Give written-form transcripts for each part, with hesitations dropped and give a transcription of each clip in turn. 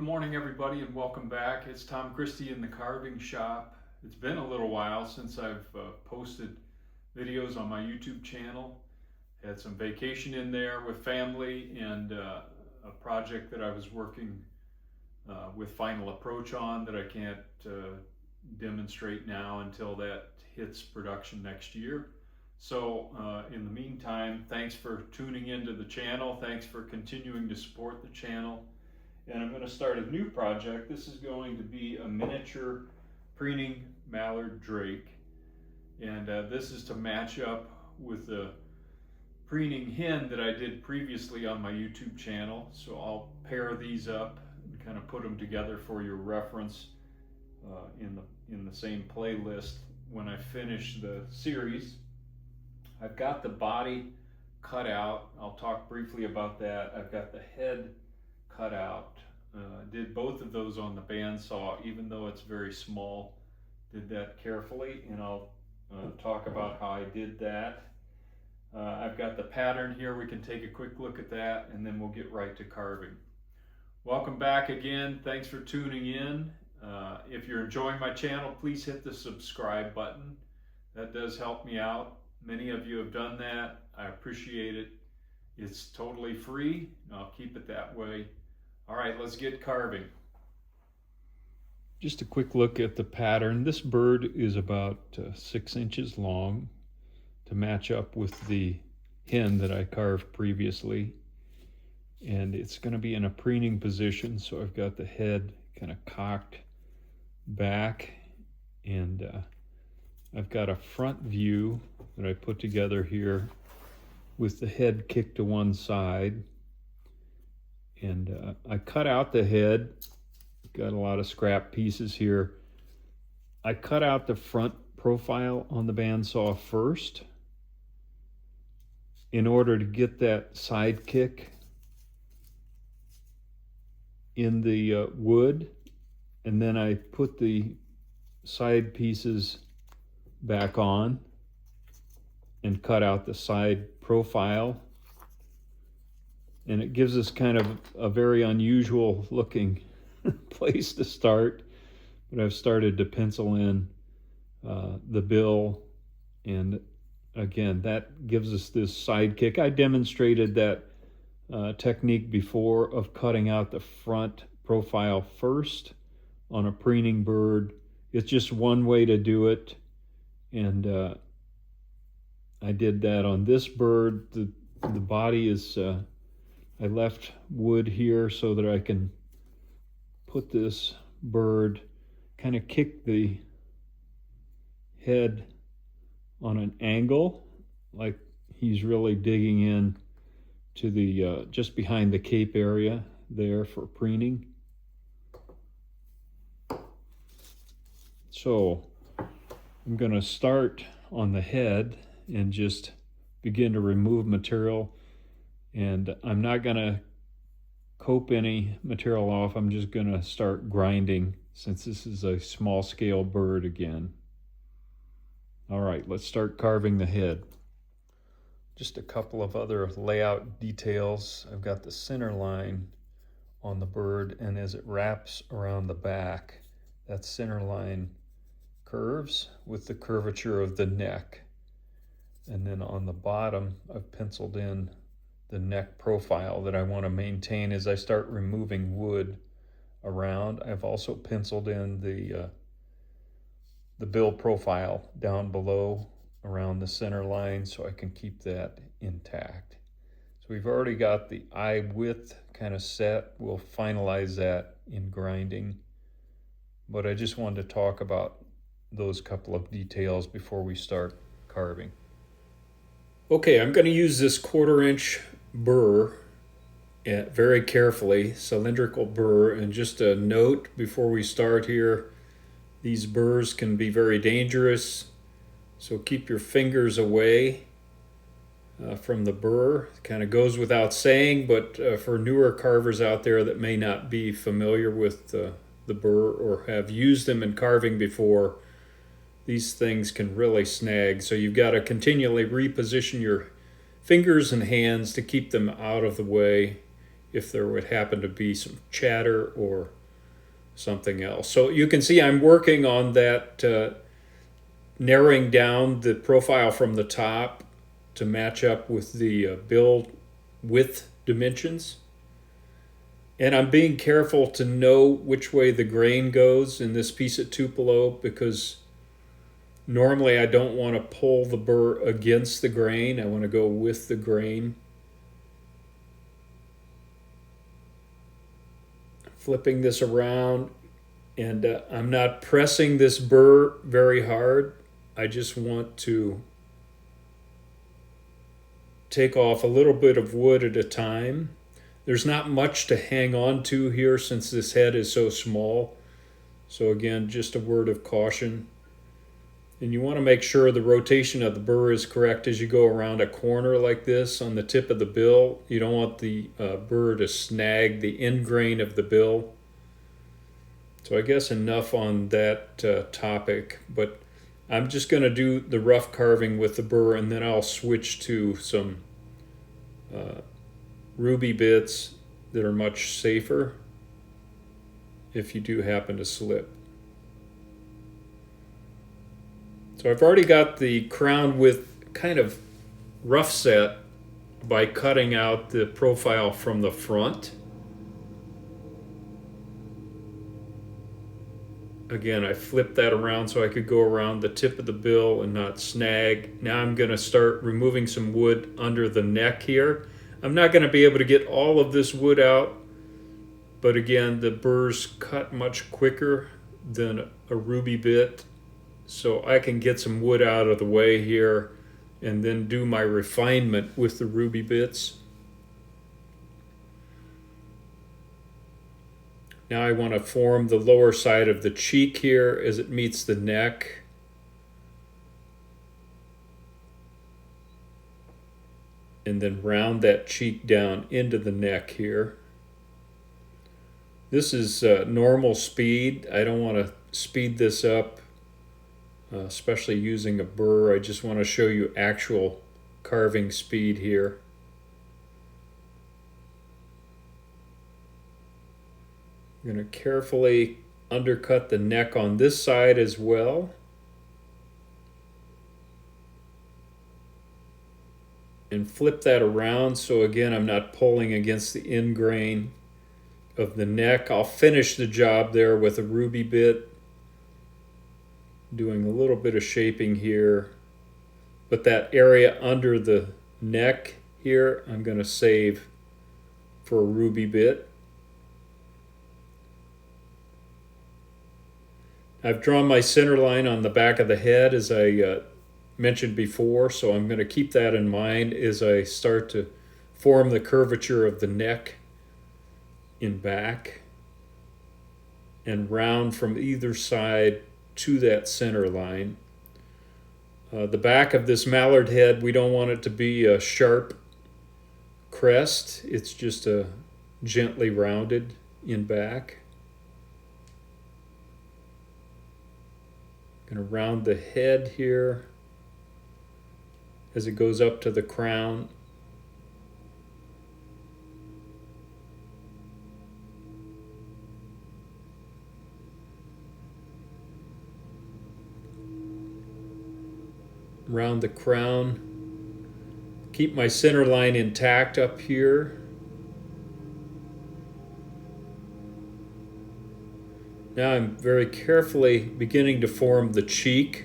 morning, everybody, and welcome back. It's Tom Christie in the Carving Shop. It's been a little while since I've posted videos on my YouTube channel. Had some vacation in there with family and a project that I was working with Final Approach on that I can't demonstrate now until that hits production next year. So in the meantime, thanks for tuning into the channel. Thanks for continuing to support the channel. And I'm going to start a new project. This is going to be a miniature preening mallard drake. And this is to match up with the preening hen that I did previously on my YouTube channel. So I'll pair these up and kind of put them together for your reference in the same playlist when I finish the series. I've got the body cut out. I'll talk briefly about that. I've got the head cut out. Did both of those on the bandsaw, even though it's very small. Did that carefully, and I'll talk about how I did that. I've got the pattern here. We can take a quick look at that, and then we'll get right to carving. Welcome back again. Thanks for tuning in. If you're enjoying my channel, please hit the subscribe button. That does help me out. Many of you have done that. I appreciate it. It's totally free, and I'll keep it that way. All right, let's get carving. Just a quick look at the pattern. This bird is about 6 inches long to match up with the hen that I carved previously. And it's going to be in a preening position, so I've got the head kind of cocked back, and I've got a front view that I put together here with the head kicked to one side. And I cut out the head, got a lot of scrap pieces here. I cut out the front profile on the bandsaw first in order to get that side kick in the wood, and then I put the side pieces back on and cut out the side profile. And it gives us kind of a very unusual looking place to start. But I've started to pencil in the bill. And again, that gives us this side kick. I demonstrated that technique before of cutting out the front profile first on a preening bird. It's just one way to do it. And I did that on this bird. The body is... I left wood here so that I can put this bird, kind of kick the head on an angle, like he's really digging in to the, just behind the cape area there for preening. So I'm going to start on the head and just begin to remove material. And I'm not going to cope any material off. I'm just going to start grinding since this is a small scale bird again. All right, let's start carving the head. Just a couple of other layout details. I've got the center line on the bird, and as it wraps around the back, that center line curves with the curvature of the neck. And then on the bottom, I've penciled in the neck profile that I want to maintain as I start removing wood around. I've also penciled in the bill profile down below around the center line so I can keep that intact. So we've already got the eye width kind of set. We'll finalize that in grinding. But I just wanted to talk about those couple of details before we start carving. Okay, I'm going to use this 1/4 inch burr very carefully, cylindrical burr. And just a note before we start here, these burrs can be very dangerous, so keep your fingers away from the burr. It kind of goes without saying, but for newer carvers out there that may not be familiar with the burr or have used them in carving before, these things can really snag. So you've got to continually reposition your fingers and hands to keep them out of the way. if there would happen to be some chatter or something else. So you can see I'm working on that, narrowing down the profile from the top to match up with the bill width dimensions. And I'm being careful to know which way the grain goes in this piece of Tupelo, because normally I don't want to pull the burr against the grain. I want to go with the grain. Flipping this around, and I'm not pressing this burr very hard. I just want to take off a little bit of wood at a time. There's not much to hang on to here since this head is so small. So again, just a word of caution. And you want to make sure the rotation of the burr is correct as you go around a corner like this on the tip of the bill. You don't want the burr to snag the end grain of the bill. So I guess enough on that topic, but I'm just going to do the rough carving with the burr, and then I'll switch to some ruby bits that are much safer if you do happen to slip. So I've already got the crown width kind of rough set by cutting out the profile from the front. Again, I flipped that around so I could go around the tip of the bill and not snag. Now I'm going to start removing some wood under the neck here. I'm not going to be able to get all of this wood out, but again, the burrs cut much quicker than a ruby bit, so I can get some wood out of the way here and then do my refinement with the ruby bits. Now I want to form the lower side of the cheek here as it meets the neck. And then round that cheek down into the neck here. This is normal speed. I don't want to speed this up, especially using a burr. I just want to show you actual carving speed here. I'm going to carefully undercut the neck on this side as well. And flip that around, so again I'm not pulling against the end grain of the neck. I'll finish the job there with a ruby bit, doing a little bit of shaping here, but that area under the neck here I'm going to save for a ruby bit. I've drawn my center line on the back of the head as I mentioned before, so I'm going to keep that in mind as I start to form the curvature of the neck in back and round from either side to that center line. The back of this mallard head, we don't want it to be a sharp crest. It's just a gently rounded in back. Going to round the head here as it goes up to the crown. Round the crown. Keep my center line intact up here. Now I'm very carefully beginning to form the cheek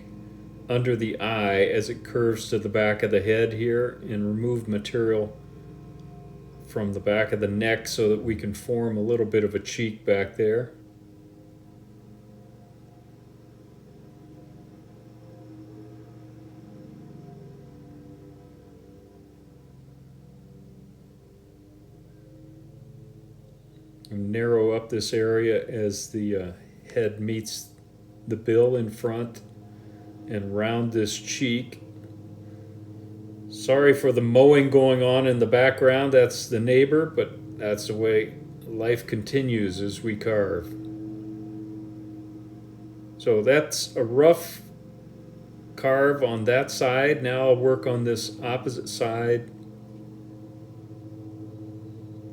under the eye as it curves to the back of the head here, and remove material from the back of the neck so that we can form a little bit of a cheek back there. And narrow up this area as the head meets the bill in front, and round this cheek. Sorry for the mowing going on in the background. That's the neighbor, but that's the way life continues as we carve. So that's a rough carve on that side. Now I'll work on this opposite side.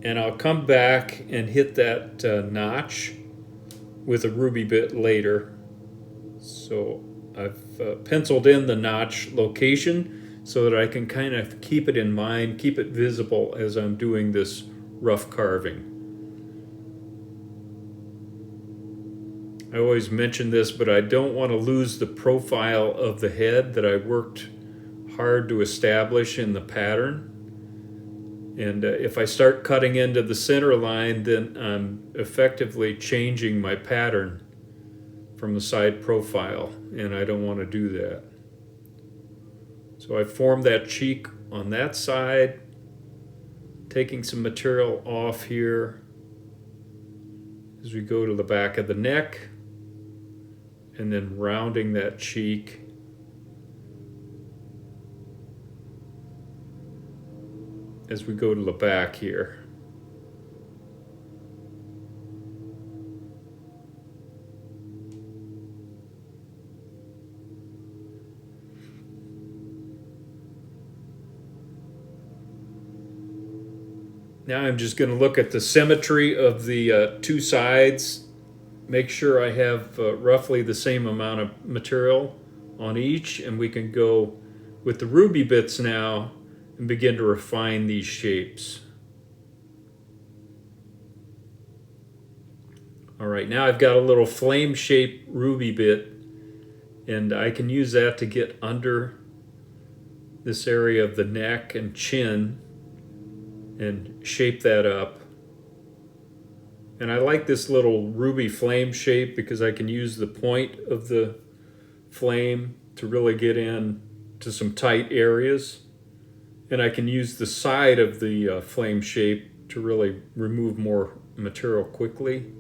and I'll come back and hit that notch with a ruby bit later. So I've penciled in the notch location so that I can kind of keep it in mind, keep it visible as I'm doing this rough carving. I always mention this, but I don't want to lose the profile of the head that I worked hard to establish in the pattern. And if I start cutting into the center line, then I'm effectively changing my pattern from the side profile, and I don't want to do that. So I formed that cheek on that side, taking some material off here as we go to the back of the neck, and then rounding that cheek. As we go to the back here. Now I'm just going to look at the symmetry of the two sides, make sure I have roughly the same amount of material on each, and we can go with the ruby bits now and begin to refine these shapes. All right, now I've got a little flame shaped ruby bit, and I can use that to get under this area of the neck and chin and shape that up. And I like this little ruby flame shape because I can use the point of the flame to really get in to some tight areas. And I can use the side of the flame shape to really remove more material quickly.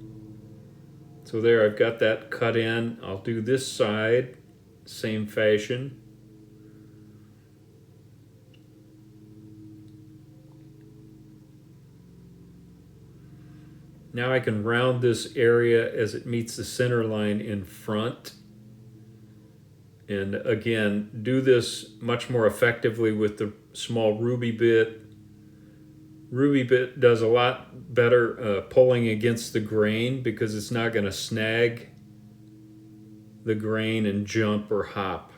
So there, I've got that cut in. I'll do this side, same fashion. Now I can round this area as it meets the center line in front. And again, do this much more effectively with the small ruby bit. Ruby bit does a lot better pulling against the grain because it's not going to snag the grain and jump or hop.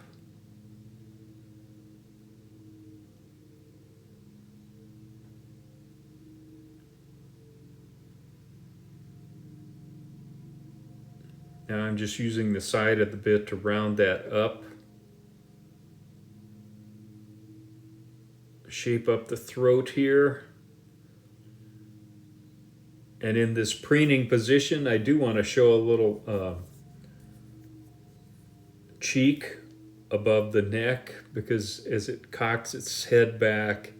Now I'm just using the side of the bit to round that up. Shape up the throat here. And in this preening position, I do want to show a little cheek above the neck, because as it cocks its head back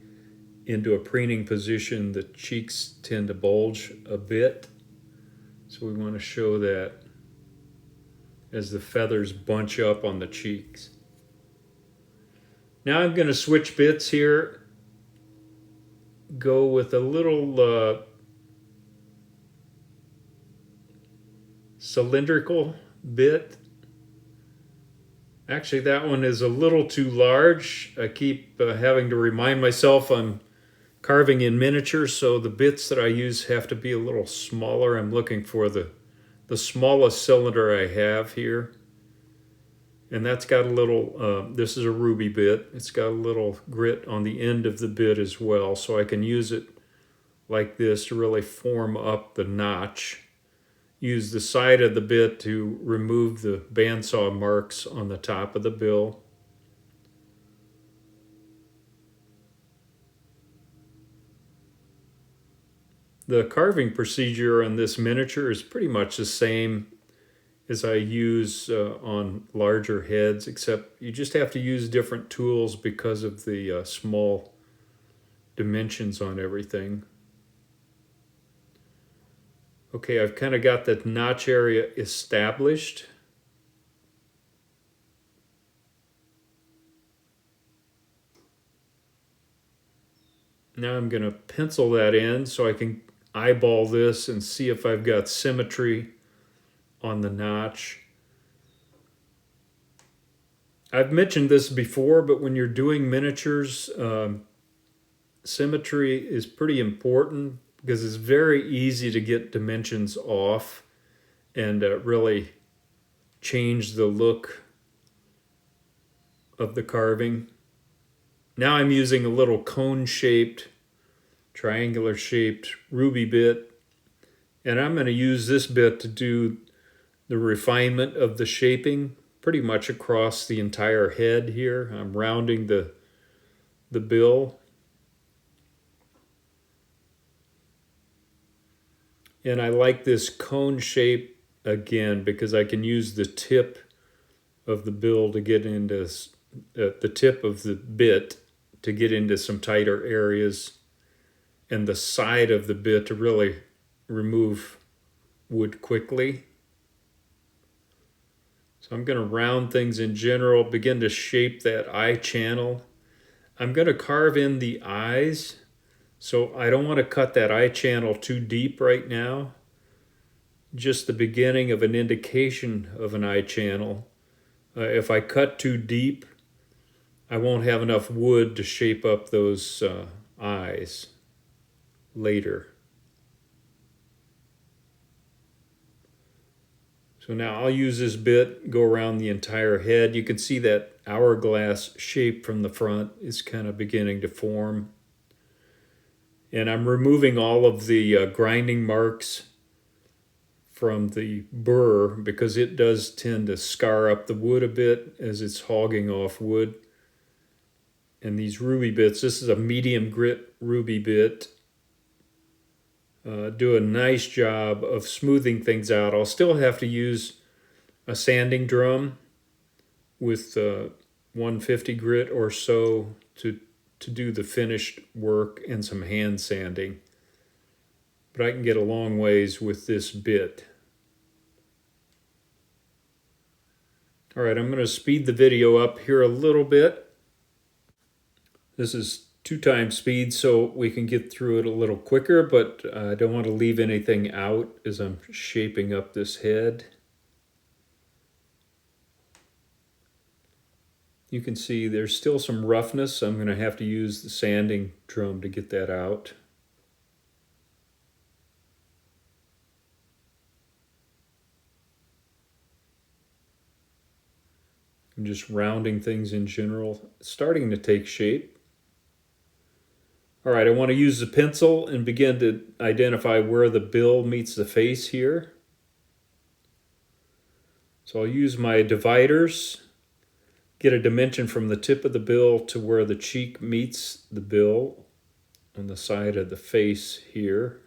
into a preening position, the cheeks tend to bulge a bit. So we want to show that as the feathers bunch up on the cheeks. Now I'm going to switch bits here. Go with a little cylindrical bit. Actually, that one is a little too large. I keep having to remind myself I'm carving in miniature, so the bits that I use have to be a little smaller. I'm looking for the smallest cylinder I have here. And that's got a little, this is a ruby bit. It's got a little grit on the end of the bit as well, so I can use it like this to really form up the notch. Use the side of the bit to remove the bandsaw marks on the top of the bill. The carving procedure on this miniature is pretty much the same as I use on larger heads, except you just have to use different tools because of the small dimensions on everything. Okay, I've kind of got that notch area established. Now I'm going to pencil that in so I can eyeball this and see if I've got symmetry on the notch. I've mentioned this before, but when you're doing miniatures, symmetry is pretty important because it's very easy to get dimensions off and really change the look of the carving. Now I'm using a little cone-shaped, triangular-shaped ruby bit, and I'm going to use this bit to do the refinement of the shaping pretty much across the entire head here. I'm rounding the bill. And I like this cone shape again because I can use the tip of the bill to get into the tip of the bit to get into some tighter areas, and the side of the bit to really remove wood quickly. So I'm going to round things in general, begin to shape that eye channel. I'm going to carve in the eyes, so I don't want to cut that eye channel too deep right now. Just the beginning of an indication of an eye channel. If I cut too deep, I won't have enough wood to shape up those eyes later. So now I'll use this bit, go around the entire head. You can see that hourglass shape from the front is kind of beginning to form. And I'm removing all of the grinding marks from the burr because it does tend to scar up the wood a bit as it's hogging off wood. And these ruby bits, this is a medium grit ruby bit, do a nice job of smoothing things out. I'll still have to use a sanding drum with 150 grit or so to do the finished work and some hand sanding. But I can get a long ways with this bit. All right, I'm going to speed the video up here a little bit. This is 2x speed, so we can get through it a little quicker, but I don't want to leave anything out as I'm shaping up this head. You can see there's still some roughness. I'm going to have to use the sanding drum to get that out. I'm just rounding things in general, starting to take shape. All right, I want to use the pencil and begin to identify where the bill meets the face here. So I'll use my dividers, get a dimension from the tip of the bill to where the cheek meets the bill on the side of the face here,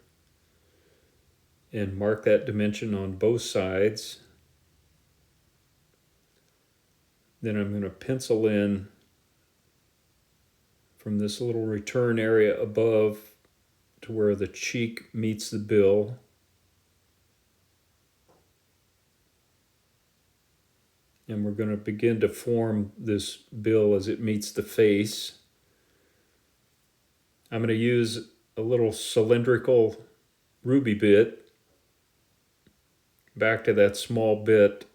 and mark that dimension on both sides. Then I'm going to pencil in from this little return area above to where the cheek meets the bill. And we're going to begin to form this bill as it meets the face. I'm going to use a little cylindrical ruby bit, back to that small bit,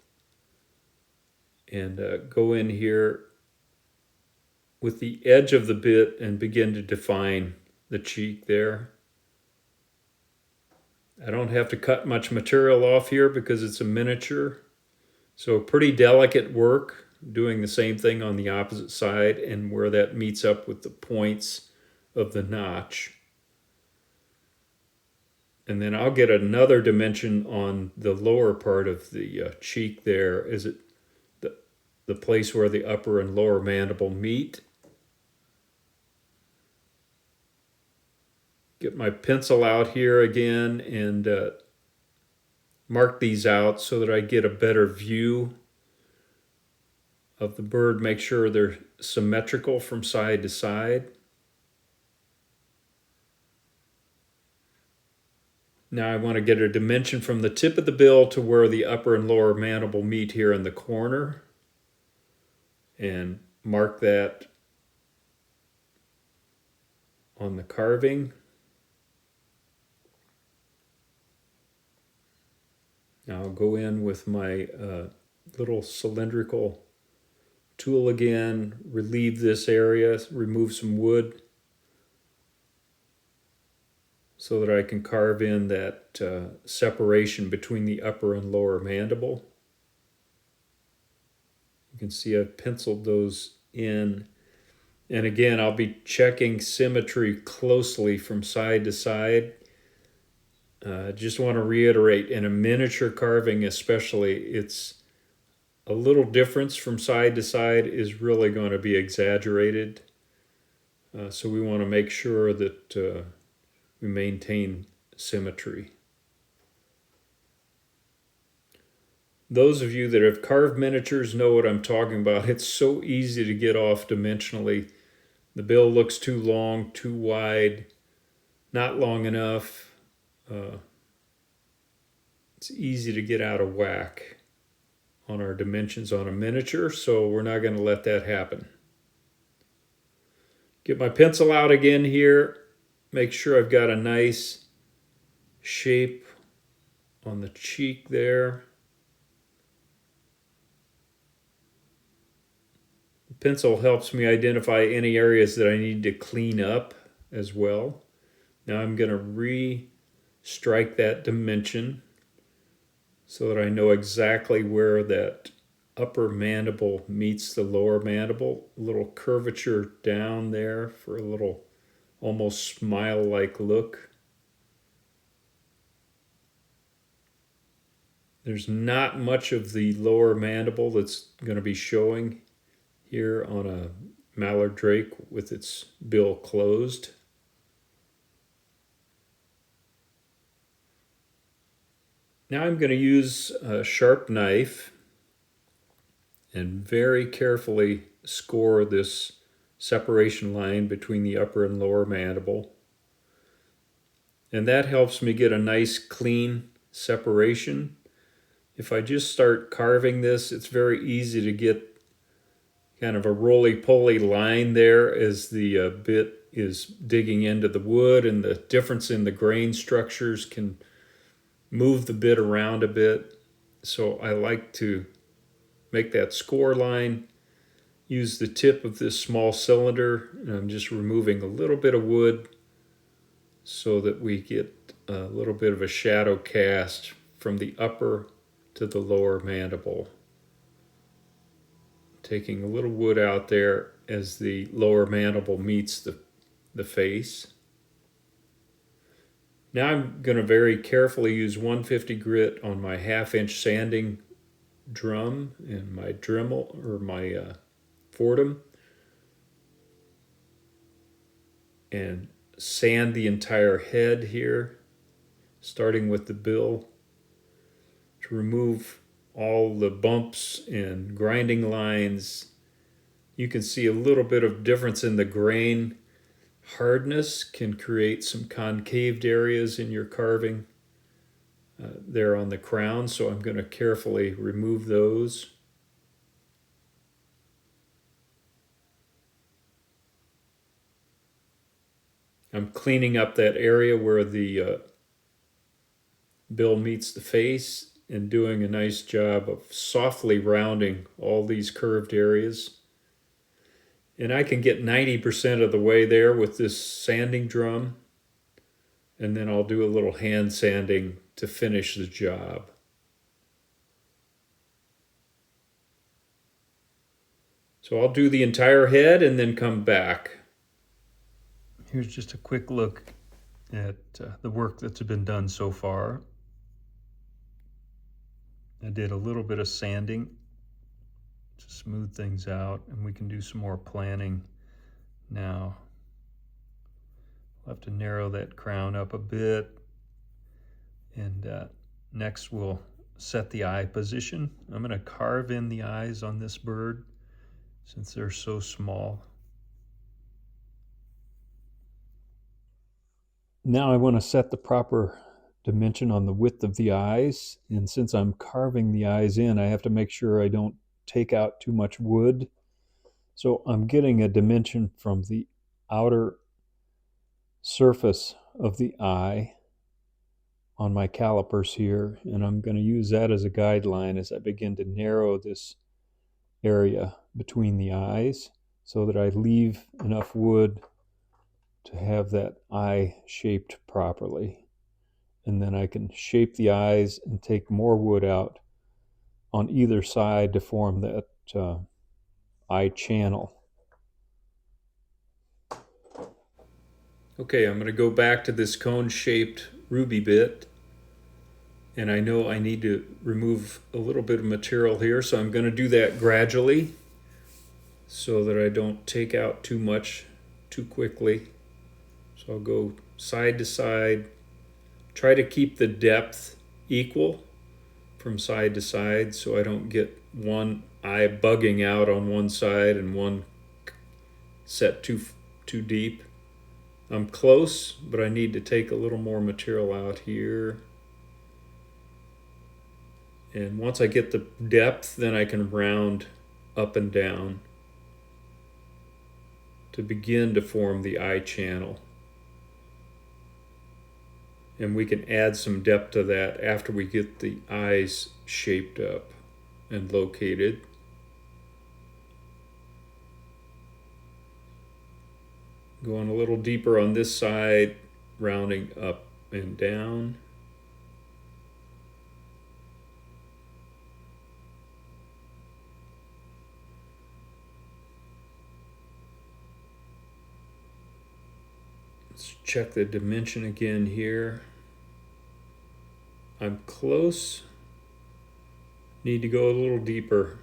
and go in here with the edge of the bit and begin to define the cheek there. I don't have to cut much material off here because it's a miniature. So pretty delicate work, doing the same thing on the opposite side and where that meets up with the points of the notch. And then I'll get another dimension on the lower part of the cheek there. Is it the place where the upper and lower mandible meet? Get my pencil out here again and mark these out so that I get a better view of the bird. Make sure they're symmetrical from side to side. Now I want to get a dimension from the tip of the bill to where the upper and lower mandible meet here in the corner, and mark that on the carving. Now I'll go in with my little cylindrical tool again, relieve this area, remove some wood so that I can carve in that separation between the upper and lower mandible. You can see I've penciled those in. And again, I'll be checking symmetry closely from side to side. Just want to reiterate, in a miniature carving especially, it's a little difference from side to side is really going to be exaggerated. So we want to make sure that we maintain symmetry. Those of you that have carved miniatures know what I'm talking about. It's so easy to get off dimensionally. The bill looks too long, too wide, not long enough. It's easy to get out of whack on our dimensions on a miniature, so we're not going to let that happen. Get my pencil out again here. Make sure I've got a nice shape on the cheek there. The pencil helps me identify any areas that I need to clean up as well. Now I'm going to re-strike that dimension so that I know exactly where that upper mandible meets the lower mandible. A little curvature down there for a little almost smile-like look. There's not much of the lower mandible that's going to be showing here on a mallard drake with its bill closed. Now I'm going to use a sharp knife and very carefully score this separation line between the upper and lower mandible. And that helps me get a nice clean separation. If I just start carving this, it's very easy to get kind of a roly-poly line there as the bit is digging into the wood, and the difference in the grain structures can move the bit around a bit. So I like to make that score line, use the tip of this small cylinder, and I'm just removing a little bit of wood so that we get a little bit of a shadow cast from the upper to the lower mandible. Taking a little wood out there as the lower mandible meets the face. Now I'm going to very carefully use 150 grit on my 1/2-inch sanding drum and my Dremel or my Fordham, and sand the entire head here, starting with the bill, to remove all the bumps and grinding lines. You can see a little bit of difference in the grain. Hardness can create some concaved areas in your carving there on the crown, so I'm going to carefully remove those. I'm cleaning up that area where the bill meets the face and doing a nice job of softly rounding all these curved areas. And I can get 90% of the way there with this sanding drum, and then I'll do a little hand sanding to finish the job. So I'll do the entire head and then come back. Here's just a quick look at the work that's been done so far. I did a little bit of sanding to smooth things out, and we can do some more planning now. We'll have to narrow that crown up a bit, and next we'll set the eye position. I'm going to carve in the eyes on this bird since they're so small. Now I want to set the proper dimension on the width of the eyes, and since I'm carving the eyes in, I have to make sure I don't take out too much wood. So I'm getting a dimension from the outer surface of the eye on my calipers here, and I'm going to use that as a guideline as I begin to narrow this area between the eyes so that I leave enough wood to have that eye shaped properly. And then I can shape the eyes and take more wood out on either side to form that eye channel. Okay, I'm going to go back to this cone-shaped ruby bit, and I know I need to remove a little bit of material here, so I'm going to do that gradually so that I don't take out too much too quickly. So I'll go side to side, try to keep the depth equal from side to side so I don't get one eye bugging out on one side and one set too deep. I'm close, but I need to take a little more material out here. And once I get the depth, then I can round up and down to begin to form the eye channel. And we can add some depth to that after we get the eyes shaped up and located. Going a little deeper on this side, rounding up and down. Let's check the dimension again here. I'm close. Need to go a little deeper.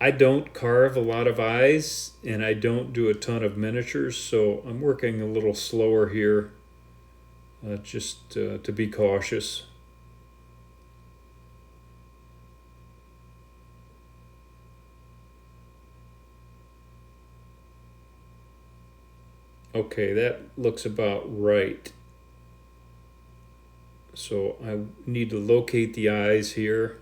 I don't carve a lot of eyes, and I don't do a ton of miniatures, so I'm working a little slower here, just to be cautious. Okay, that looks about right. So I need to locate the eyes here.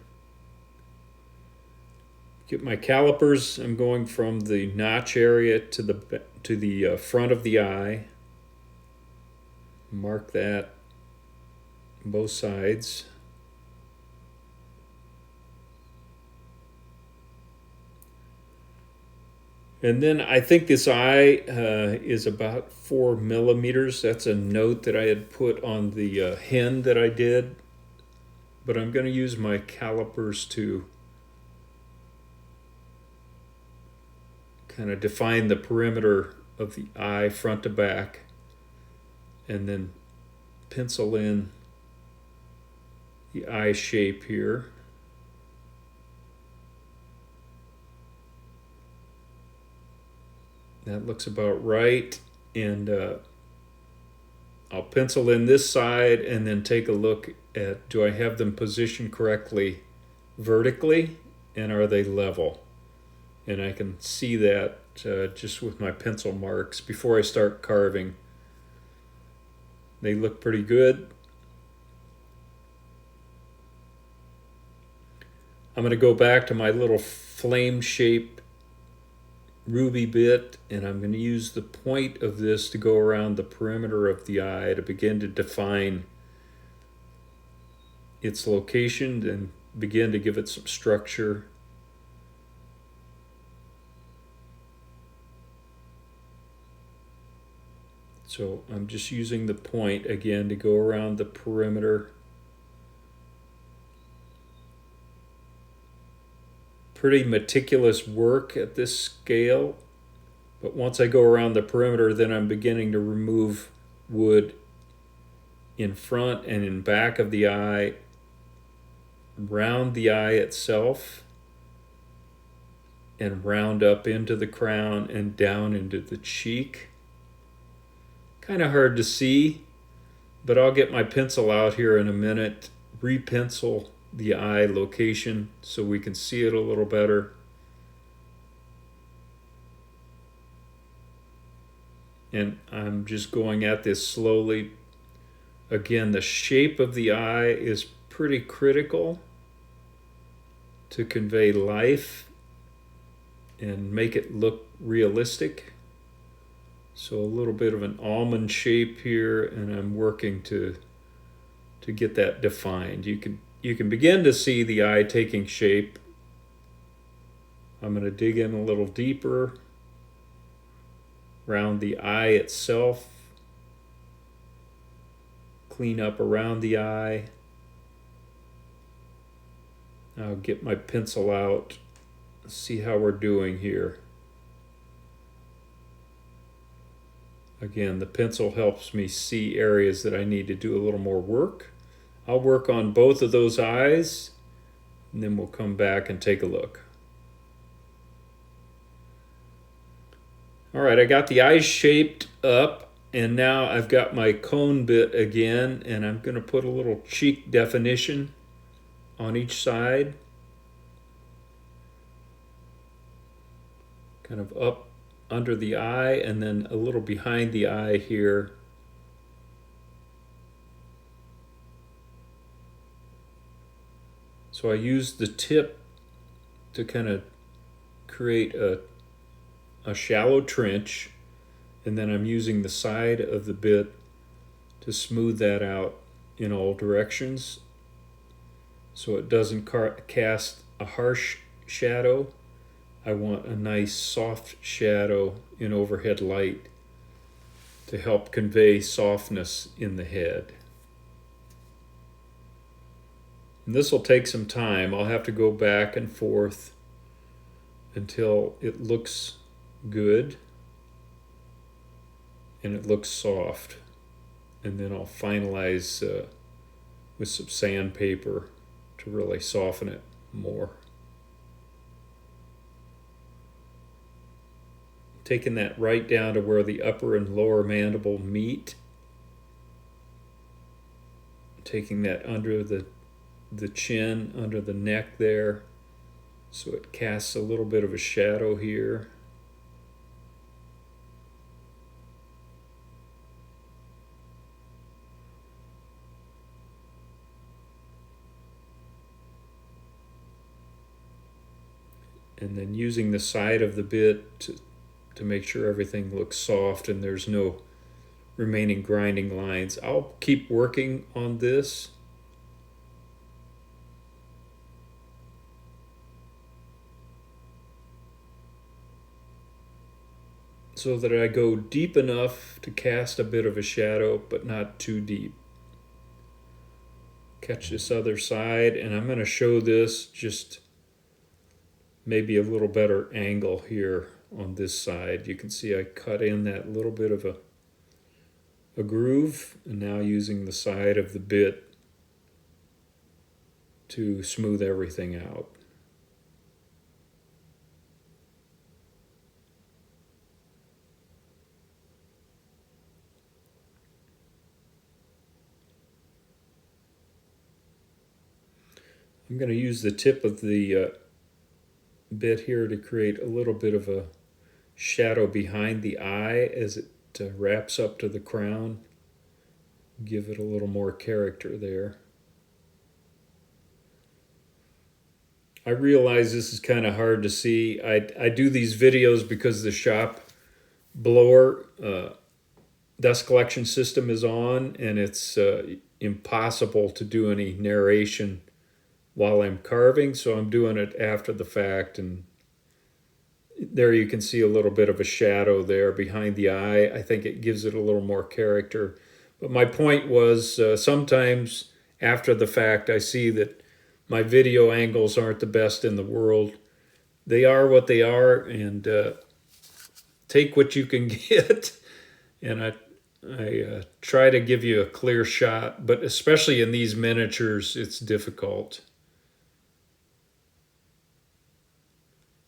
Get my calipers. I'm going from the notch area to the front of the eye. Mark that both sides. And then I think this eye is about 4 millimeters. That's a note that I had put on the hen that I did. But I'm going to use my calipers to kind of define the perimeter of the eye front to back, and then pencil in the eye shape here. That looks about right, and I'll pencil in this side and then take a look at, do I have them positioned correctly vertically, and are they level? And I can see that just with my pencil marks before I start carving. They look pretty good. I'm going to go back to my little flame-shaped ruby bit, and I'm going to use the point of this to go around the perimeter of the eye to begin to define its location and begin to give it some structure. So I'm just using the point again to go around the perimeter. Pretty meticulous work at this scale, but once I go around the perimeter, then I'm beginning to remove wood in front and in back of the eye, round the eye itself, and round up into the crown and down into the cheek. Kind of hard to see, but I'll get my pencil out here in a minute, re-pencil the eye location so we can see it a little better. And I'm just going at this slowly. Again, the shape of the eye is pretty critical to convey life and make it look realistic. So a little bit of an almond shape here, and I'm working to get that defined. You can begin to see the eye taking shape. I'm going to dig in a little deeper around the eye itself, clean up around the eye. I'll get my pencil out, see how we're doing here. Again, the pencil helps me see areas that I need to do a little more work. I'll work on both of those eyes, and then we'll come back and take a look. All right, I got the eyes shaped up, and now I've got my cone bit again, and I'm going to put a little cheek definition on each side. Kind of up under the eye, and then a little behind the eye here. So I use the tip to kind of create a shallow trench, and then I'm using the side of the bit to smooth that out in all directions so it doesn't cast a harsh shadow. I want a nice soft shadow in overhead light to help convey softness in the head. And this will take some time. I'll have to go back and forth until it looks good and it looks soft. And then I'll finalize with some sandpaper to really soften it more. Taking that right down to where the upper and lower mandible meet. Taking that under the chin, under the neck there, so it casts a little bit of a shadow here. And then using the side of the bit to make sure everything looks soft and there's no remaining grinding lines. I'll keep working on this. So that I go deep enough to cast a bit of a shadow, but not too deep. Catch this other side, and I'm going to show this just maybe a little better angle here on this side. You can see I cut in that little bit of a groove, and now using the side of the bit to smooth everything out. I'm going to use the tip of the bit here to create a little bit of a shadow behind the eye as it wraps up to the crown. Give it a little more character there. I realize this is kind of hard to see. I do these videos because the shop blower dust collection system is on, and it's impossible to do any narration while I'm carving, so I'm doing it after the fact, and there you can see a little bit of a shadow there behind the eye. I think it gives it a little more character. But my point was sometimes after the fact I see that my video angles aren't the best in the world. They are what they are, and take what you can get. And I try to give you a clear shot, but especially in these miniatures, it's difficult.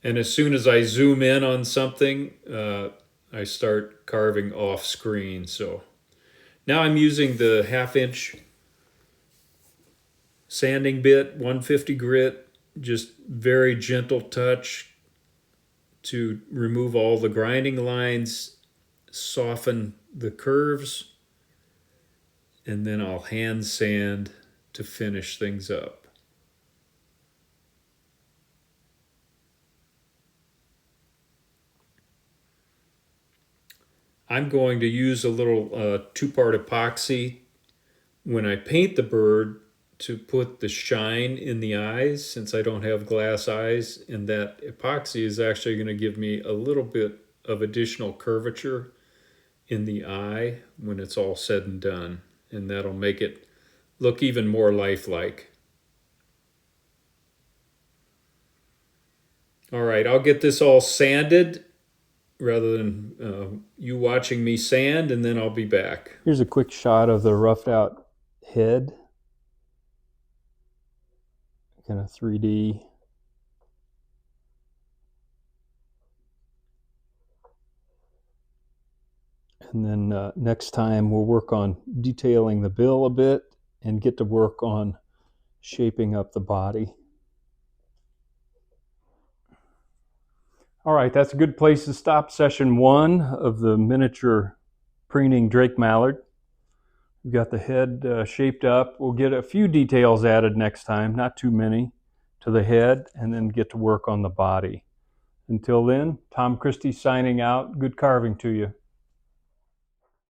And as soon as I zoom in on something, I start carving off screen. So now I'm using the 1/2 inch sanding bit, 150 grit, just very gentle touch to remove all the grinding lines, soften the curves, and then I'll hand sand to finish things up. I'm going to use a little 2-part epoxy when I paint the bird to put the shine in the eyes since I don't have glass eyes, and that epoxy is actually going to give me a little bit of additional curvature in the eye when it's all said and done, and that'll make it look even more lifelike. All right, I'll get this all sanded rather than you watching me sand, and then I'll be back. Here's a quick shot of the roughed out head, kind of 3D. And then next time we'll work on detailing the bill a bit and get to work on shaping up the body. All right, that's a good place to stop session 1 of the miniature preening Drake Mallard. We've got the head shaped up. We'll get a few details added next time, not too many, to the head, and then get to work on the body. Until then, Tom Christie signing out. Good carving to you.